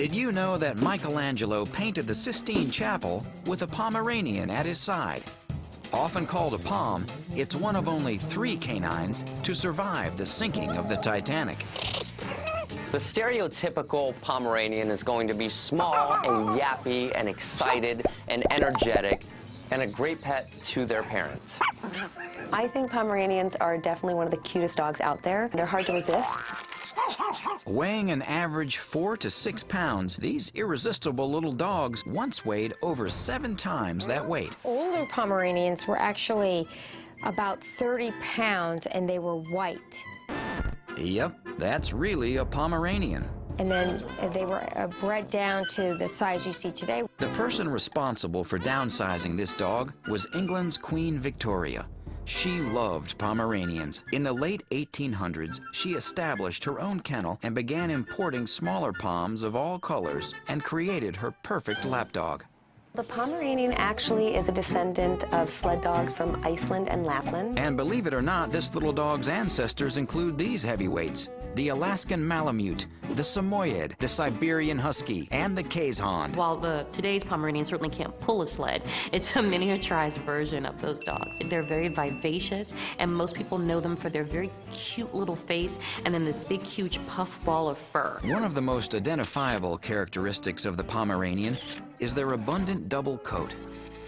Did you know that Michelangelo painted the Sistine Chapel with a Pomeranian at his side? Often called a pom, it's one of only 3 canines to survive the sinking of the Titanic. The stereotypical Pomeranian is going to be small and yappy and excited and energetic and a great pet to their parents. I think Pomeranians are definitely one of the cutest dogs out there. They're hard to resist. Weighing an average 4 to 6 pounds, these irresistible little dogs once weighed over 7 times that weight. Older Pomeranians were actually about 30 pounds, and they were white. Yep, that's really a Pomeranian. And then they were bred down to the size you see today. The person responsible for downsizing this dog was England's Queen Victoria. She loved Pomeranians. In the late 1800s, she established her own kennel and began importing smaller Poms of all colors and created her perfect lapdog. The Pomeranian actually is a descendant of sled dogs from Iceland and Lapland. And believe it or not, this little dog's ancestors include these heavyweights: the Alaskan Malamute, the Samoyed, the Siberian Husky, and the Kazhond. While today's Pomeranian certainly can't pull a sled, it's a miniaturized version of those dogs. They're very vivacious, and most people know them for their very cute little face and then this big, huge puff ball of fur. One of the most identifiable characteristics of the Pomeranian is their abundant double coat.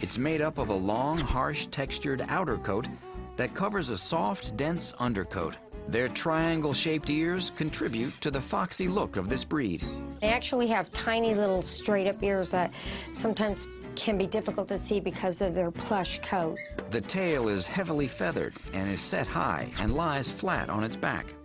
It's made up of a long, harsh, textured outer coat that covers a soft, dense undercoat. Their triangle-shaped ears contribute to the foxy look of this breed. They actually have tiny little straight-up ears that sometimes can be difficult to see because of their plush coat. The tail is heavily feathered and is set high and lies flat on its back.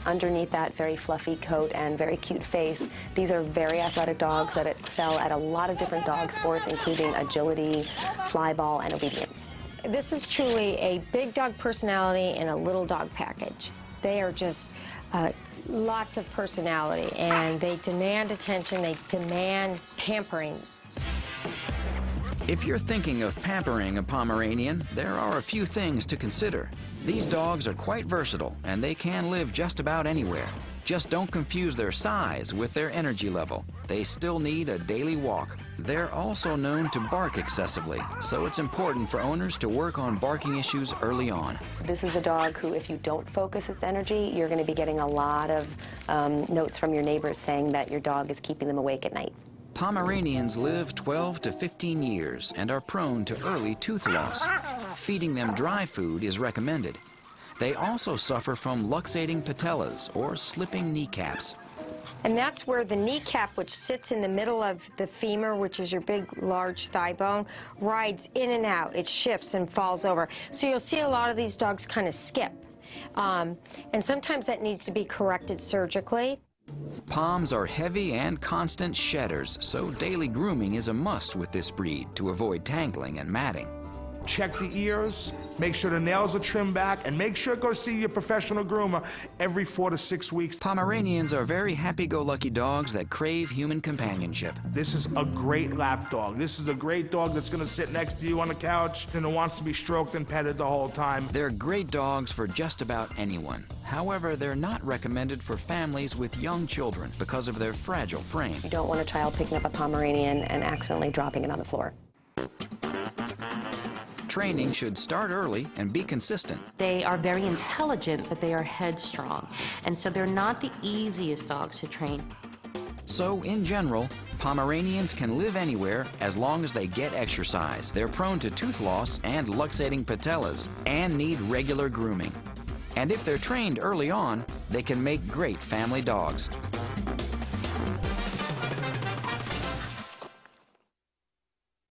Underneath that very fluffy coat and very cute face, these are very athletic dogs that excel at a lot of different dog sports, including agility, fly ball, and obedience. This is truly a big dog personality in a little dog package. They are just lots of personality, and they demand attention, they demand pampering. If you're thinking of pampering a Pomeranian, there are a few things to consider. These dogs are quite versatile, and they can live just about anywhere. Just don't confuse their size with their energy level. They still need a daily walk. They're also known to bark excessively, so it's important for owners to work on barking issues early on. This is a dog who, if you don't focus its energy, you're going to be getting a lot of notes from your neighbors saying that your dog is keeping them awake at night. Pomeranians live 12 to 15 years and are prone to early tooth loss. Feeding them dry food is recommended. They also suffer from luxating patellas, or slipping kneecaps. And that's where the kneecap, which sits in the middle of the femur, which is your big, large thigh bone, rides in and out. It shifts and falls over. So you'll see a lot of these dogs kind of skip. And sometimes that needs to be corrected surgically. Poms are heavy and constant shedders, so daily grooming is a must with this breed to avoid tangling and matting. Check the ears, make sure the nails are trimmed back, and make sure to go see your professional groomer every 4 to 6 weeks. Pomeranians are very happy-go-lucky dogs that crave human companionship. This is a great lap dog. This is a great dog that's going to sit next to you on the couch and wants to be stroked and petted the whole time. They're great dogs for just about anyone. However, they're not recommended for families with young children because of their fragile frame. You don't want a child picking up a Pomeranian and accidentally dropping it on the floor. Training should start early and be consistent. They are very intelligent, but they are headstrong, and so they're not the easiest dogs to train. So, in general, Pomeranians can live anywhere as long as they get exercise. They're prone to tooth loss and luxating patellas and need regular grooming. And if they're trained early on, they can make great family dogs.